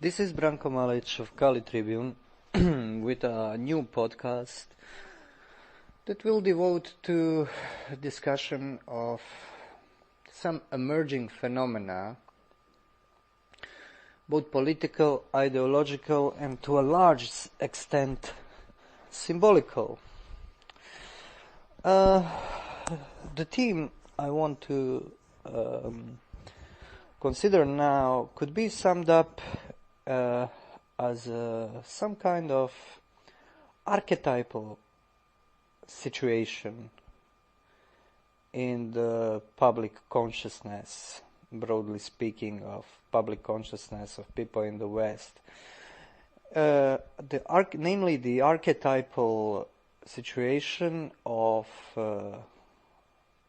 This is Branko Malic of Tribune with a new podcast that will devote to discussion of some emerging phenomena, both political, ideological, and to a large extent symbolical. The theme I want to consider now could be summed up as some kind of archetypal situation in the public consciousness, broadly speaking, of public consciousness of people in the West. Namely the archetypal situation of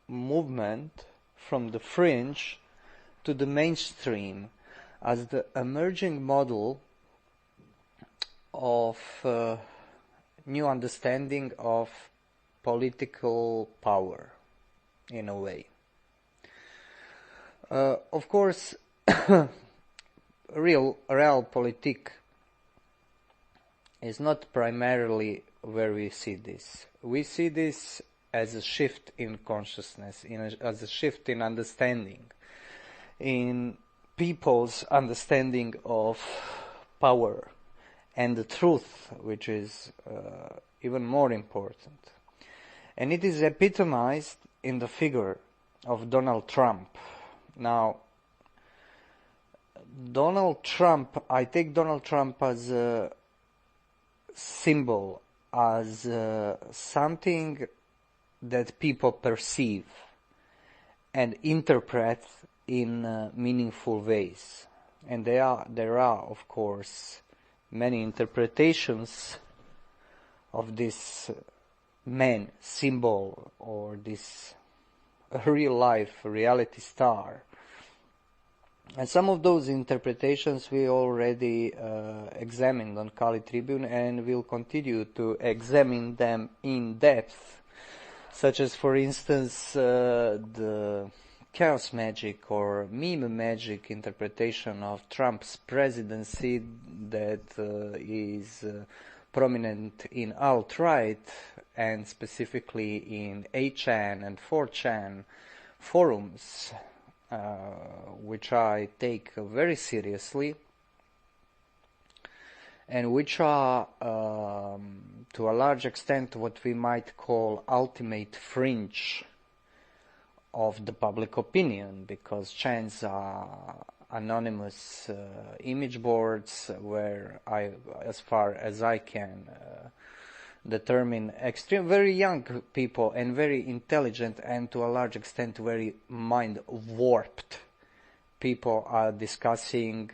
movement from the fringe to the mainstream as the emerging model of new understanding of political power, in a way. Of course, realpolitik is not primarily where we see this. We see this as a shift in consciousness, as a shift in understanding, in people's understanding of power and the truth, which is even more important. And it is epitomized in the figure of Donald Trump. Now, I take Donald Trump as a symbol, as something that people perceive and interpret in meaningful ways. And there are, of course, many interpretations of this man symbol or this real-life reality star. And some of those interpretations we already examined on Tribune, and will continue to examine them in depth, such as, for instance, the chaos magic or meme magic interpretation of Trump's presidency that is prominent in alt-right and specifically in 8chan and 4chan forums, which I take very seriously and which are to a large extent what we might call ultimate fringe of the public opinion, because chans are anonymous image boards where I, as far as I can determine, very young people and very intelligent and to a large extent very mind-warped people are discussing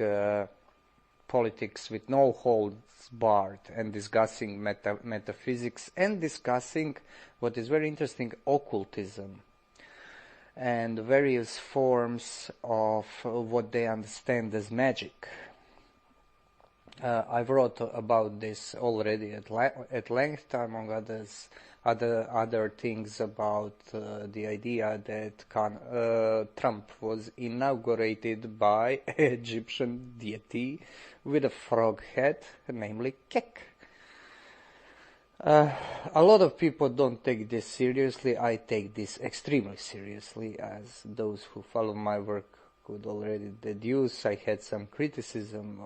politics with no holds barred and discussing metaphysics and discussing what is very interesting, occultism, and various forms of what they understand as magic. I've wrote about this already at length, among other things, about the idea that Trump was inaugurated by an Egyptian deity with a frog head, namely Kek. A lot of people don't take this seriously. I take this extremely seriously, as those who follow my work could already deduce. I had some criticism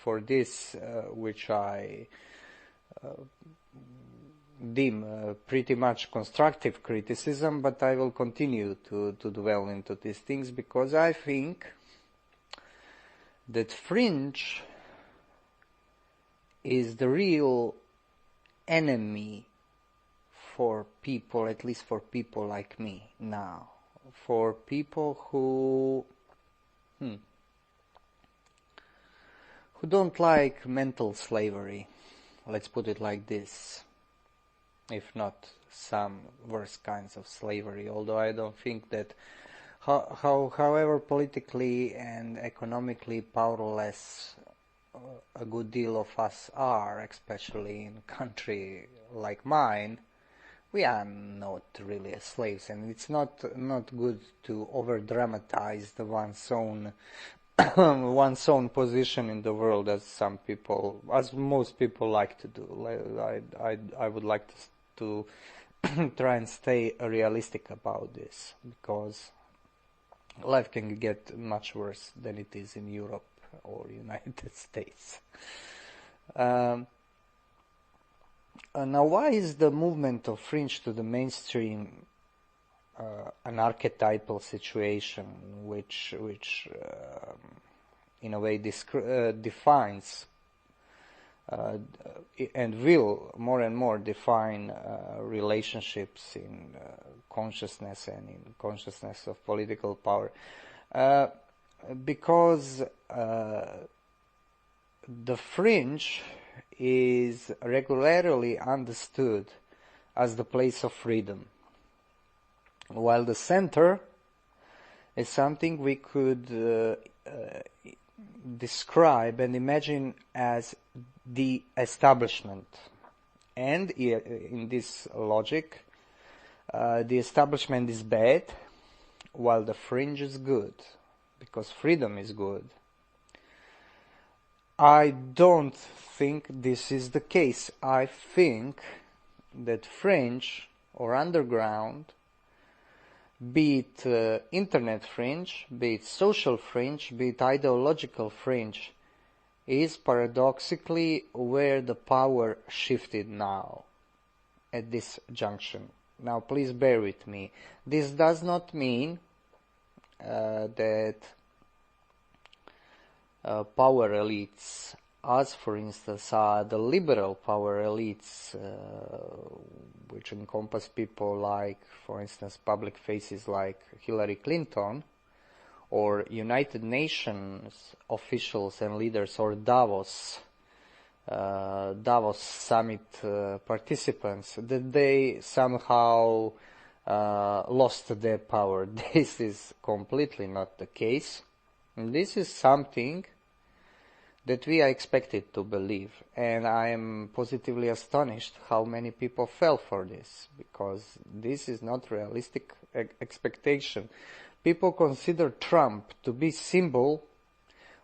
for this, which I deem pretty much constructive criticism, but I will continue to dwell into these things because I think that fringe is the real enemy for people, at least for people like me now, for people who don't like mental slavery, let's put it like this, if not some worse kinds of slavery, although I don't think that however politically and economically powerless a good deal of us are, especially in a country like mine, we are not really slaves, and it's not good to over dramatize one's own one's own position in the world, as most people like to do. I would like to try and stay realistic about this, because life can get much worse than it is in Europe or United States. Now, why is the movement of fringe to the mainstream an archetypal situation, which in a way defines and will more and more define relationships in consciousness and in consciousness of political power, because the fringe is regularly understood as the place of freedom, while the center is something we could describe and imagine as the establishment. And in this logic, the establishment is bad, while the fringe is good, because freedom is good. I don't think this is the case. I think that fringe or underground, be it internet fringe, be it social fringe, be it ideological fringe, is paradoxically where the power shifted now, at this junction. Now, please bear with me. This does not mean that power elites, as for instance are the liberal power elites, which encompass people like, for instance, public faces like Hillary Clinton, or United Nations officials and leaders, or Davos summit participants, that they somehow lost their power. This is completely not the case. And this is something that we are expected to believe, and I am positively astonished how many people fell for this, because this is not realistic expectation. People consider Trump to be symbol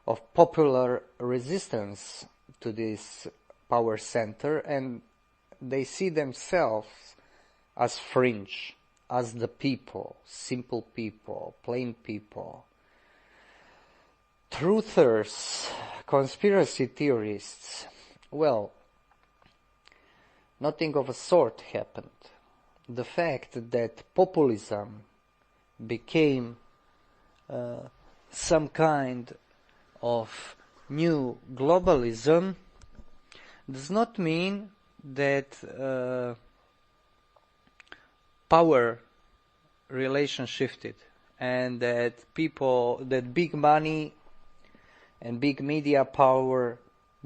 of popular resistance to this power center, and they see themselves as fringe, as the people, simple people, plain people. Truthers, conspiracy theorists, well, nothing of a sort happened. The fact that populism became some kind of new globalism does not mean that power relation shifted, and that big money and big media power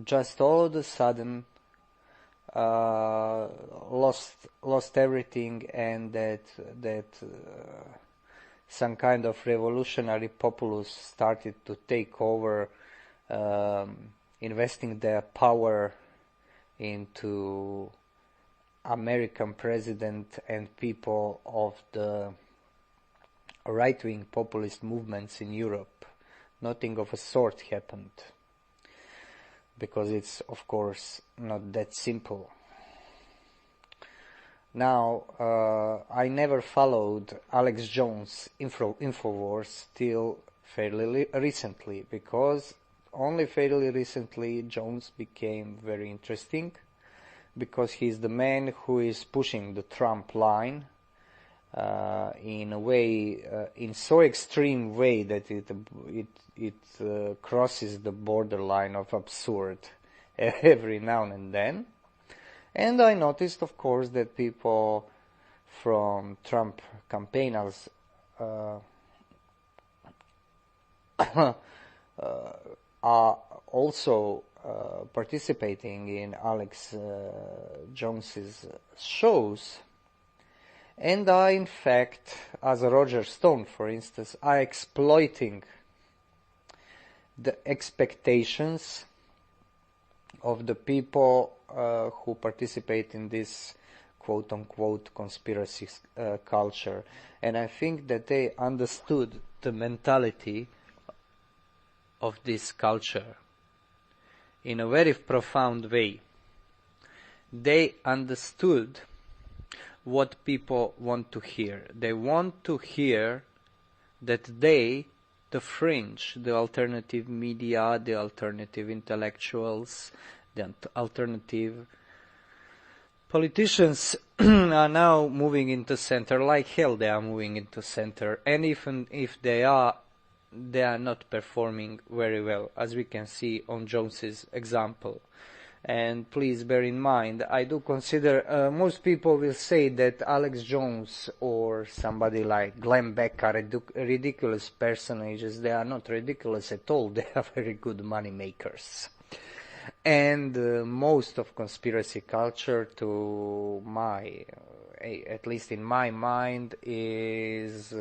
just all of a sudden lost everything, and that some kind of revolutionary populace started to take over, investing their power into American president and people of the right-wing populist movements in Europe. Nothing of a sort happened, because it's, of course, not that simple. Now, I never followed Alex Jones' Infowars till fairly recently, because only fairly recently Jones became very interesting, because he's the man who is pushing the Trump line in a way, in so extreme way that it crosses the borderline of absurd every now and then. And I noticed, of course, that people from Trump campaigners are also participating in Alex Jones's shows, and are in fact, as Roger Stone, for instance, are exploiting the expectations of the people who participate in this quote-unquote conspiracy culture. And I think that they understood the mentality of this culture in a very profound way. They understood what people want to hear. They want to hear that they, the fringe, the alternative media, the alternative intellectuals, the alternative politicians are now moving into center. Like hell they are moving into center, and even if they are not performing very well, as we can see on Jones's example. And please bear in mind, I do consider, most people will say that Alex Jones or somebody like Glenn Beck are ridiculous personages. They are not ridiculous at all. They are very good money makers. And most of conspiracy culture, to my, at least in my mind, is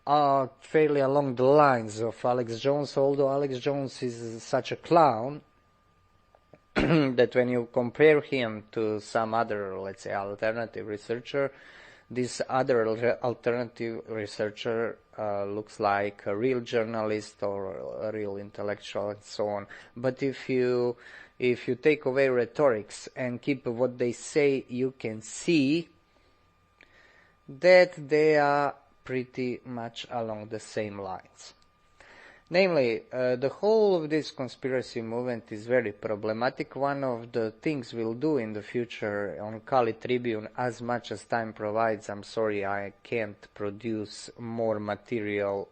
fairly along the lines of Alex Jones, although Alex Jones is such a clown that when you compare him to some other, let's say, alternative researcher, this other alternative researcher looks like a real journalist or a real intellectual and so on. But if you take away rhetorics and keep what they say, you can see that they are pretty much along the same lines. Namely, the whole of this conspiracy movement is very problematic. One of the things we'll do in the future on Kali Tribune, as much as time provides, I'm sorry I can't produce more material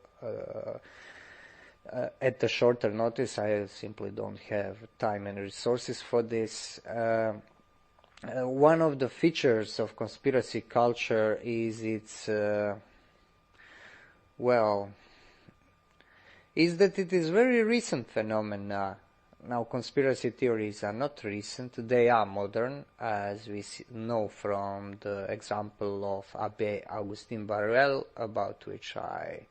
at a shorter notice. I simply don't have time and resources for this. One of the features of conspiracy culture is its, is that it is very recent phenomena. Now, conspiracy theories are not recent, they are modern, as we know from the example of Abbé Augustin Barruel, about which I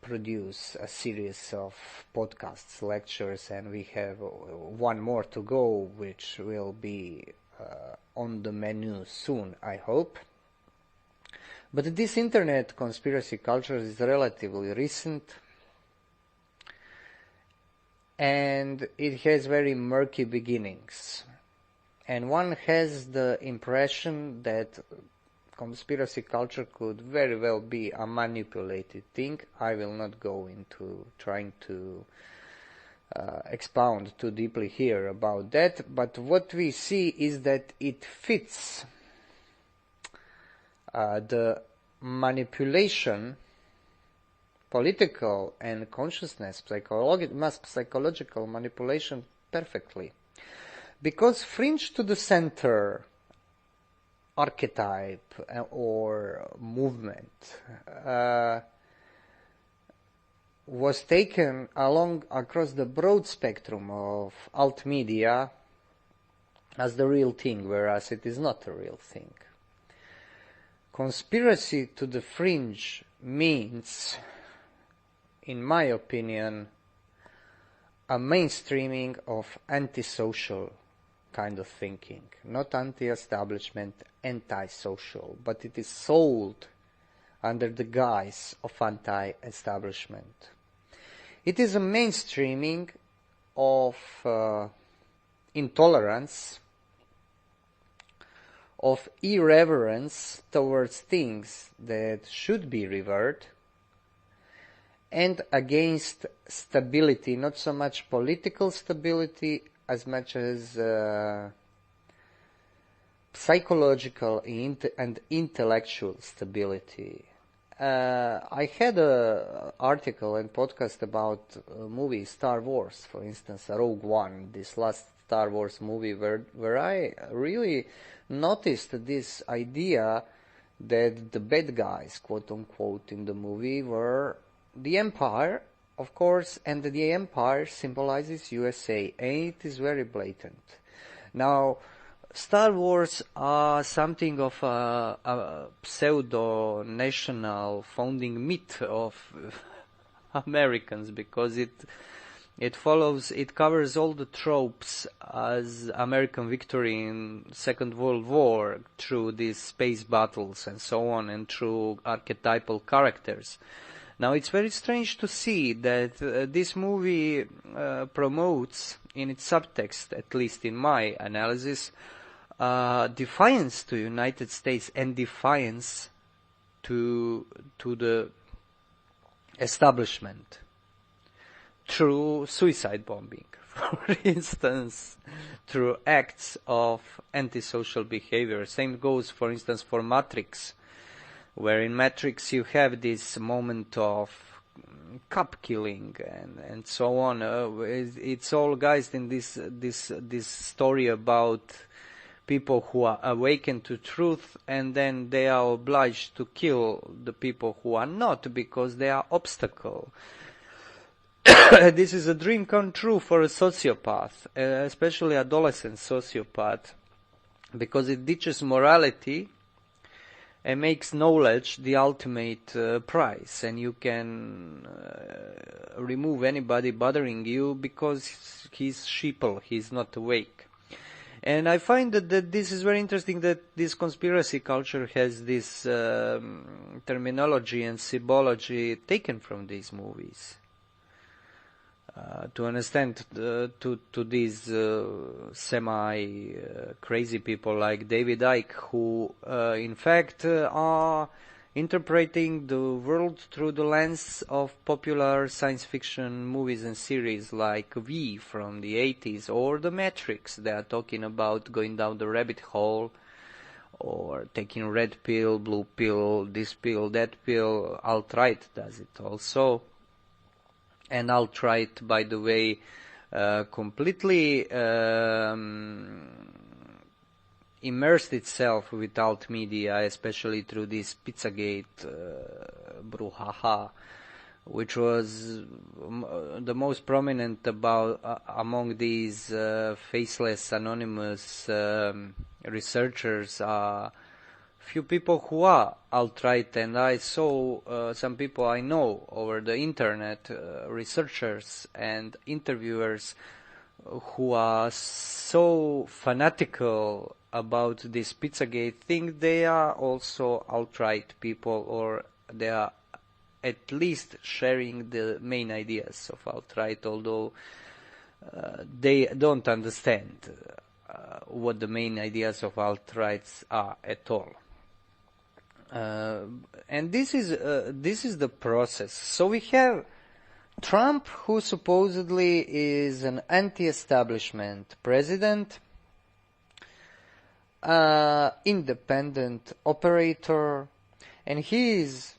produce a series of podcasts, lectures, and we have one more to go, which will be on the menu soon, I hope. But this internet conspiracy culture is relatively recent, and it has very murky beginnings. And one has the impression that conspiracy culture could very well be a manipulated thing. I will not go into trying to expound too deeply here about that, but what we see is that it fits the manipulation, political and consciousness, psychological manipulation perfectly. Because fringe to the center archetype or movement was taken across the broad spectrum of alt media as the real thing, whereas it is not a real thing. Conspiracy to the fringe means, in my opinion, a mainstreaming of antisocial kind of thinking. Not anti-establishment, anti-social, but it is sold under the guise of anti-establishment. It is a mainstreaming of intolerance, of irreverence towards things that should be revered, and against stability, not so much political stability as much as psychological and intellectual stability. I had an article and podcast about movie Star Wars, for instance, Rogue One, this last Star Wars movie, where I really noticed this idea that the bad guys, quote unquote, in the movie were the Empire, of course, and the Empire symbolizes USA, and it is very blatant. Now, Star Wars are something of a pseudo-national founding myth of Americans, because it covers all the tropes as American victory in Second World War through these space battles and so on, and through archetypal characters. Now, it's very strange to see that this movie promotes, in its subtext, at least in my analysis, defiance to United States and defiance to the establishment through suicide bombing, for instance, through acts of antisocial behavior. Same goes, for instance, for Matrix, where in Matrix you have this moment of cop killing and so on. It's all guys in this story about people who are awakened to truth, and then they are obliged to kill the people who are not because they are obstacle. This is a dream come true for a sociopath, especially adolescent sociopath, because it ditches morality and makes knowledge the ultimate prize, and you can remove anybody bothering you because he's sheeple, he's not awake. And I find that this is very interesting, that this conspiracy culture has this terminology and symbology taken from these movies. To understand to these semi-crazy people like David Icke, who in fact are interpreting the world through the lens of popular science fiction movies and series like V from the 80s or The Matrix. They are talking about going down the rabbit hole or taking red pill, blue pill, this pill, that pill. Alt-right does it also. And alt-right, by the way, completely immersed itself with alt media, especially through this Pizzagate brouhaha, which was the most prominent among these faceless, anonymous researchers. Few people who are alt-right, and I saw some people I know over the internet, researchers and interviewers who are so fanatical about this Pizzagate thing. They are also alt-right people, or they are at least sharing the main ideas of alt-right, although they don't understand what the main ideas of alt-rights are at all. And this is the process. So we have Trump, who supposedly is an anti-establishment president, independent operator, and he is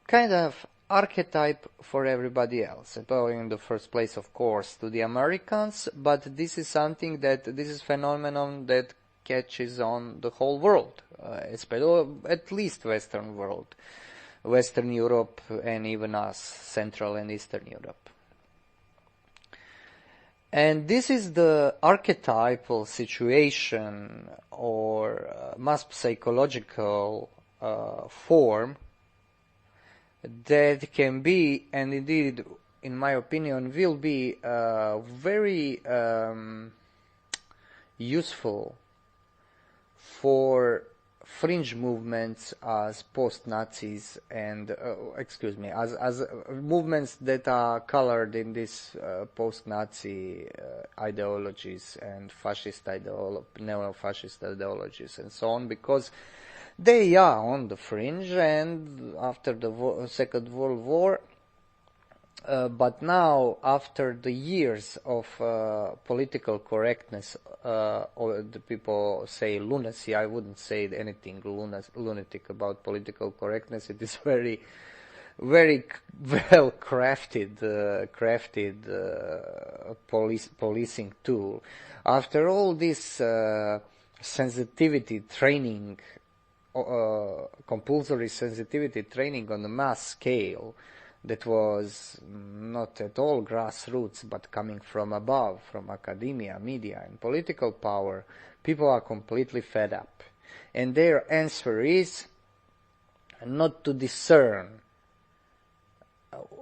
kind of archetype for everybody else. In the first place, of course, to the Americans, but this is phenomenon that catches on the whole world, at least Western world, Western Europe, and even us, Central and Eastern Europe. And this is the archetypal situation or mass psychological form that can be, and indeed, in my opinion, will be very useful for fringe movements as post-Nazis and as movements that are colored in these post-Nazi ideologies and neo-fascist ideologies and so on, because they are on the fringe, and after the Second World War, but now, after the years of political correctness, or the people say lunacy, I wouldn't say anything lunatic about political correctness. It is very, very well crafted policing tool. After all this sensitivity training, compulsory sensitivity training on a mass scale, that was not at all grassroots, but coming from above, from academia, media, and political power, people are completely fed up. And their answer is not to discern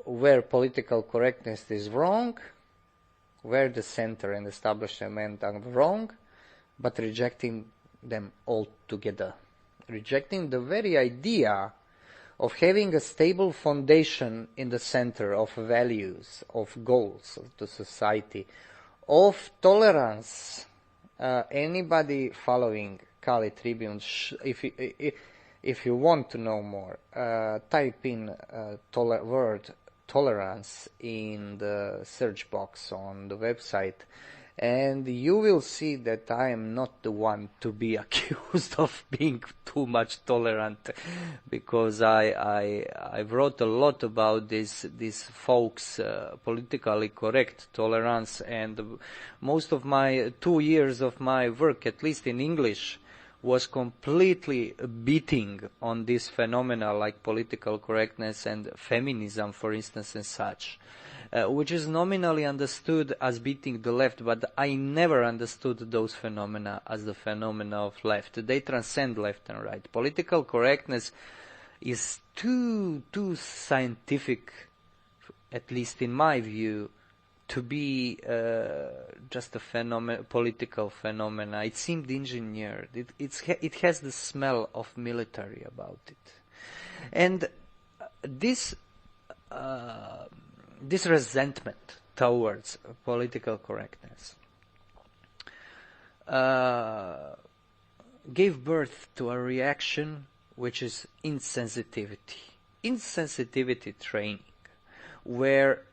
where political correctness is wrong, where the center and establishment are wrong, but rejecting them altogether. Rejecting the very idea of having a stable foundation in the center of values, of goals of the society, of tolerance. Anybody following Kali Tribune, if you want to know more, type in word tolerance in the search box on the website, and you will see that I am not the one to be accused of being too much tolerant, because I wrote a lot about these folks politically correct tolerance, and most of my 2 years of my work, at least in English, was completely beating on this phenomena like political correctness and feminism, for instance, and such. Which is nominally understood as beating the left, but I never understood those phenomena as the phenomena of left. They transcend left and right. Political correctness is too scientific, at least in my view, to be just a political phenomena. It seemed engineered. It has the smell of military about it, and this resentment towards political correctness gave birth to a reaction which is insensitivity training, where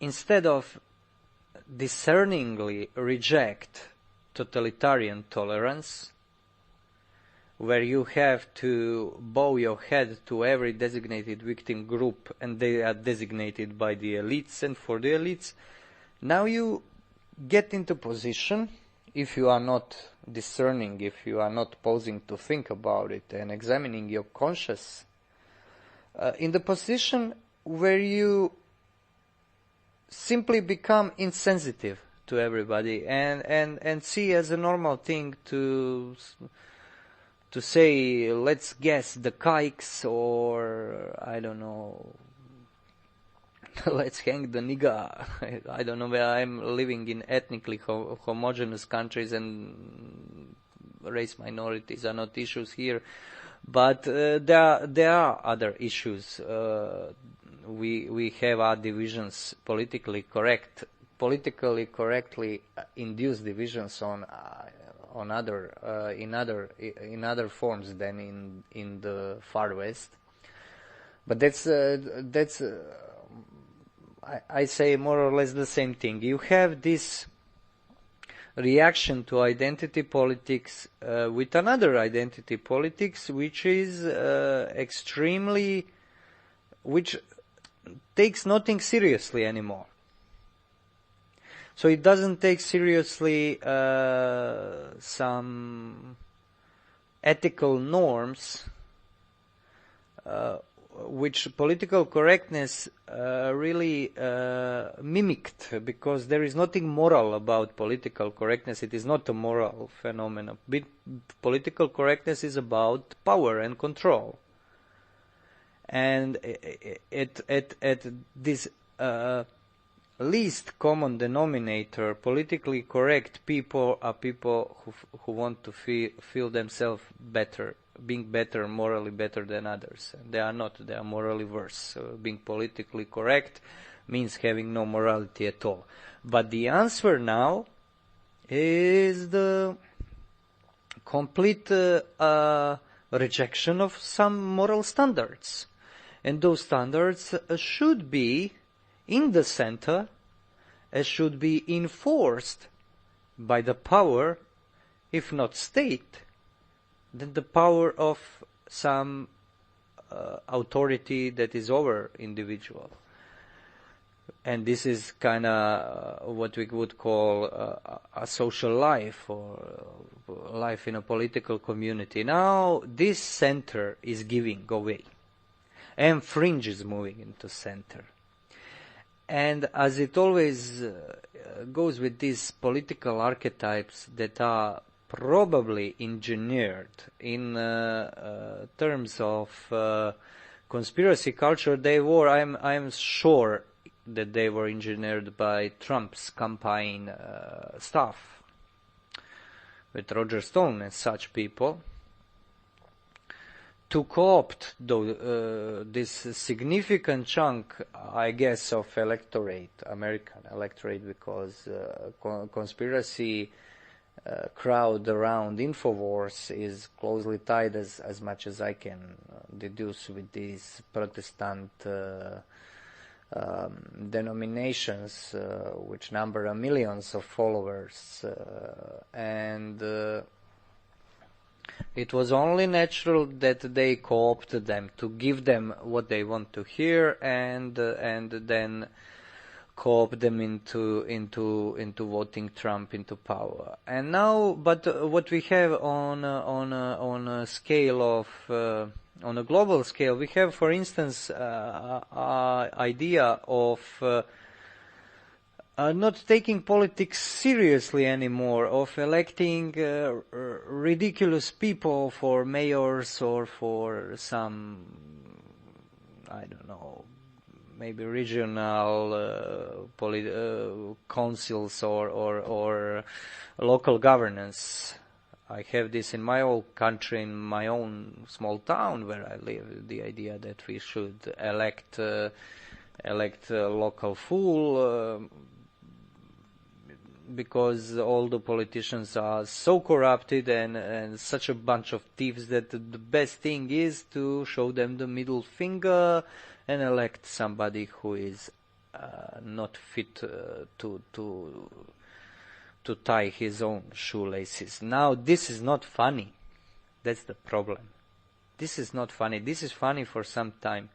instead of discerningly reject totalitarian tolerance, where you have to bow your head to every designated victim group, and they are designated by the elites and for the elites, now you get into position, if you are not discerning, if you are not pausing to think about it and examining your conscience, in the position where you simply become insensitive to everybody and see as a normal thing to say, let's guess the kikes, or I don't know, let's hang the nigga. I don't know, where I'm living in ethnically homogeneous countries and race minorities are not issues here, but there are other issues. We have our divisions, politically correctly induced divisions in other forms than in the far west. But that's I say more or less the same thing. You have this reaction to identity politics with another identity politics, which is which takes nothing seriously anymore. So it doesn't take seriously some ethical norms which political correctness really mimicked, because there is nothing moral about political correctness. It is not a moral phenomenon. Political correctness is about power and control. And at this least common denominator, politically correct people are people who want to feel themselves better, being better, morally better than others. They are not, they are morally worse. So being politically correct means having no morality at all. But the answer now is the complete rejection of some moral standards. And those standards should be in the center, should be enforced by the power, if not state, then the power of some authority that is over individual. And this is kind of what we would call a social life, or life in a political community. Now this center is giving away, and fringe is moving into center. And as it always goes with these political archetypes that are probably engineered in terms of conspiracy culture, they were, I'm sure that they were engineered by Trump's campaign staff, with Roger Stone and such people, to co-opt this significant chunk, I guess, of American electorate, because conspiracy crowd around Infowars is closely tied, as much as I can deduce, with these Protestant denominations, which number millions of followers, and it was only natural that they co-opted them to give them what they want to hear, and then co-opt them into voting Trump into power. And now, but what we have on a scale of on a global scale, we have, for instance, idea of not taking politics seriously anymore, of electing ridiculous people for mayors or for some, I don't know, maybe regional councils or local governance. I have this in my own country, in my own small town where I live, the idea that we should elect a local fool, because all the politicians are so corrupted and such a bunch of thieves that the best thing is to show them the middle finger and elect somebody who is not fit to tie his own shoelaces. Now, this is not funny. That's the problem. This is not funny. This is funny for some time.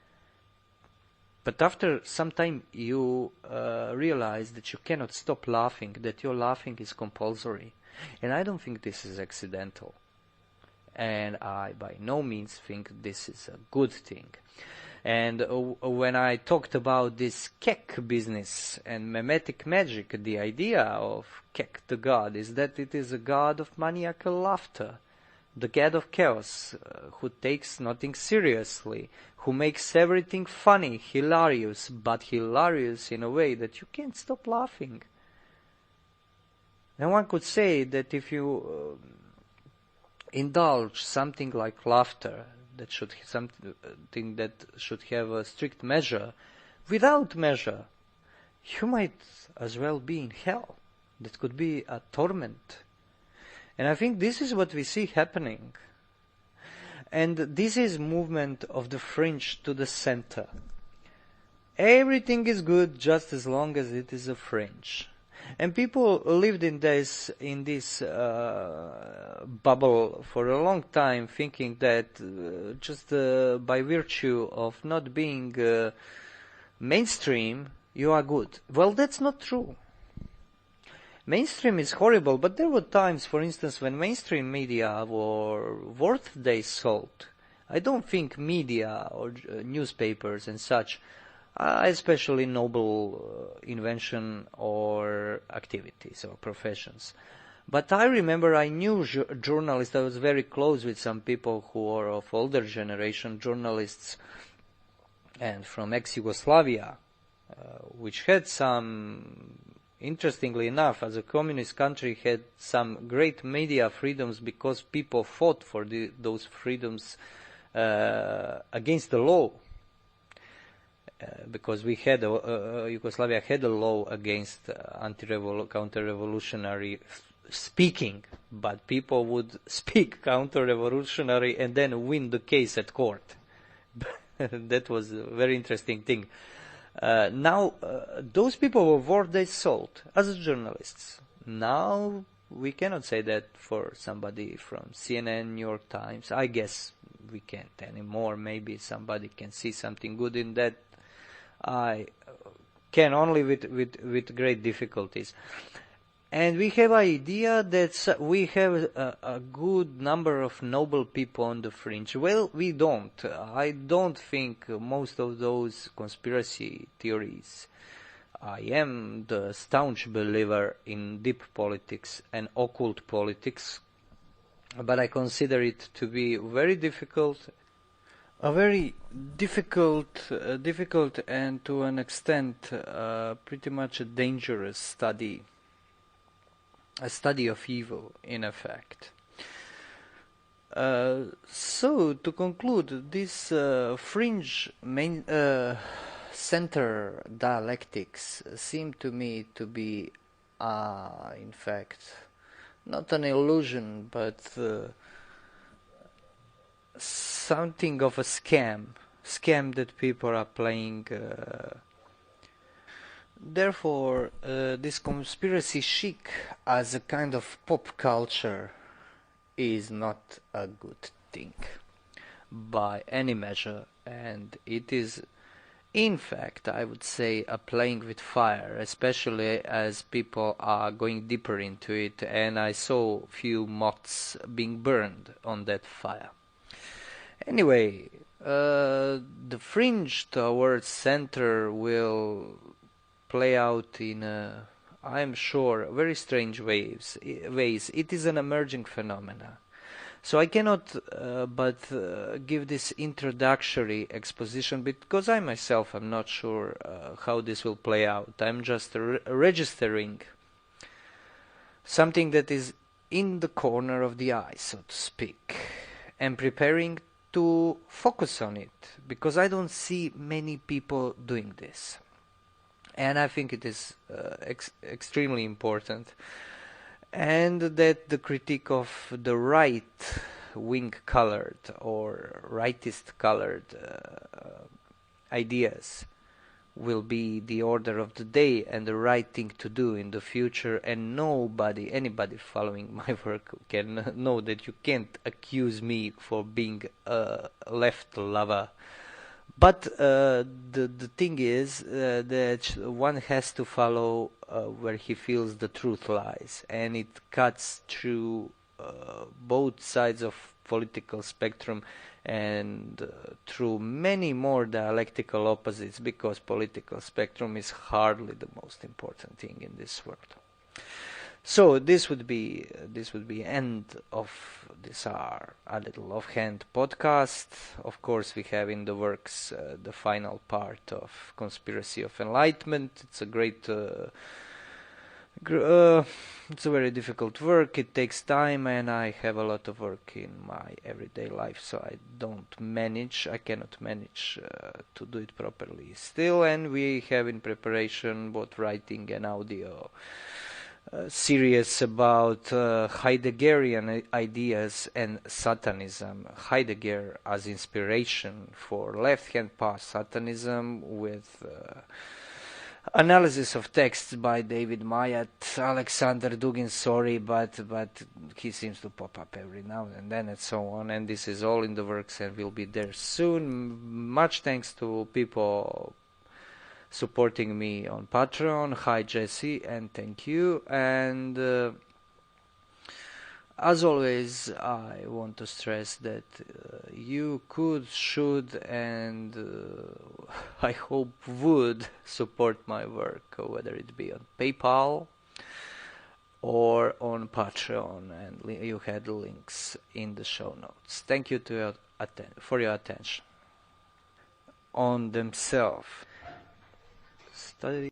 But after some time, you realize that you cannot stop laughing, that your laughing is compulsory. And I don't think this is accidental. And I by no means think this is a good thing. And when I talked about this Kek business and mimetic magic, the idea of Kek, the god, is that it is a god of maniacal laughter, the god of chaos, who takes nothing seriously, who makes everything funny, hilarious, but hilarious in a way that you can't stop laughing. And one could say that if you indulge something like laughter, that should something that should have a strict measure, without measure, you might as well be in hell. That could be a torment. And I think this is what we see happening. And this is movement of the fringe to the center. Everything is good just as long as it is a fringe. And people lived in this bubble for a long time, thinking that just by virtue of not being mainstream, you are good. Well, that's not true. Mainstream is horrible, but there were times, for instance, when mainstream media were worth their salt. I don't think media or newspapers and such especially noble invention or activities or professions. But I remember I knew journalists. I was very close with some people who are of older generation journalists and from ex-Yugoslavia, which had some, interestingly enough, as a communist country, had some great media freedoms because people fought for those freedoms against the law. Because we had Yugoslavia had a law against counter-revolutionary speaking, but people would speak counter-revolutionary and then win the case at court. That was a very interesting thing. Now, those people were worth their salt as journalists. Now, we cannot say that for somebody from CNN, New York Times. I guess we can't anymore. Maybe somebody can see something good in that. I can only with great difficulties. And we have idea that we have a good number of noble people on the fringe. Well, we don't. I don't think most of those conspiracy theories. I am the staunch believer in deep politics and occult politics, but I consider it to be very difficult. A very difficult and to an extent pretty much a dangerous study. A study of evil, in effect. So to conclude, this fringe main center dialectics seem to me to be, in fact, not an illusion, but something of a scam that people are playing. Therefore, this conspiracy chic as a kind of pop culture is not a good thing by any measure, and it is, in fact, I would say, a playing with fire, especially as people are going deeper into it, and I saw few moths being burned on that fire. Anyway, the fringe towards center will play out in, I'm sure, very strange ways. It is an emerging phenomena. So I cannot but give this introductory exposition because I myself am not sure how this will play out. I'm just registering something that is in the corner of the eye, so to speak, and preparing to focus on it because I don't see many people doing this. And I think it is extremely important. And that the critique of the right-wing colored or rightist colored ideas will be the order of the day and the right thing to do in the future, and anybody following my work can know that you can't accuse me for being a left lover. But the thing is that one has to follow where he feels the truth lies, and it cuts through both sides of political spectrum and through many more dialectical opposites, because political spectrum is hardly the most important thing in this world. So this would be end of this our a little offhand podcast. Of course, we have in the works the final part of Conspiracy of Enlightenment. It's a great it's a very difficult work. It takes time, and I have a lot of work in my everyday life, so I cannot manage to do it properly still. And we have in preparation both writing and audio series about Heideggerian ideas and Satanism. Heidegger as inspiration for left-hand path Satanism, with analysis of texts by David Mayat, Alexander Dugin, but he seems to pop up every now and then, and so on. And this is all in the works and will be there soon. Much thanks to people supporting me on Patreon. Hi Jesse, and thank you. And as always, I want to stress that you could, should, and I hope would support my work, whether it be on PayPal or on Patreon, and you had the links in the show notes. Thank you for your attention. On themselves. Study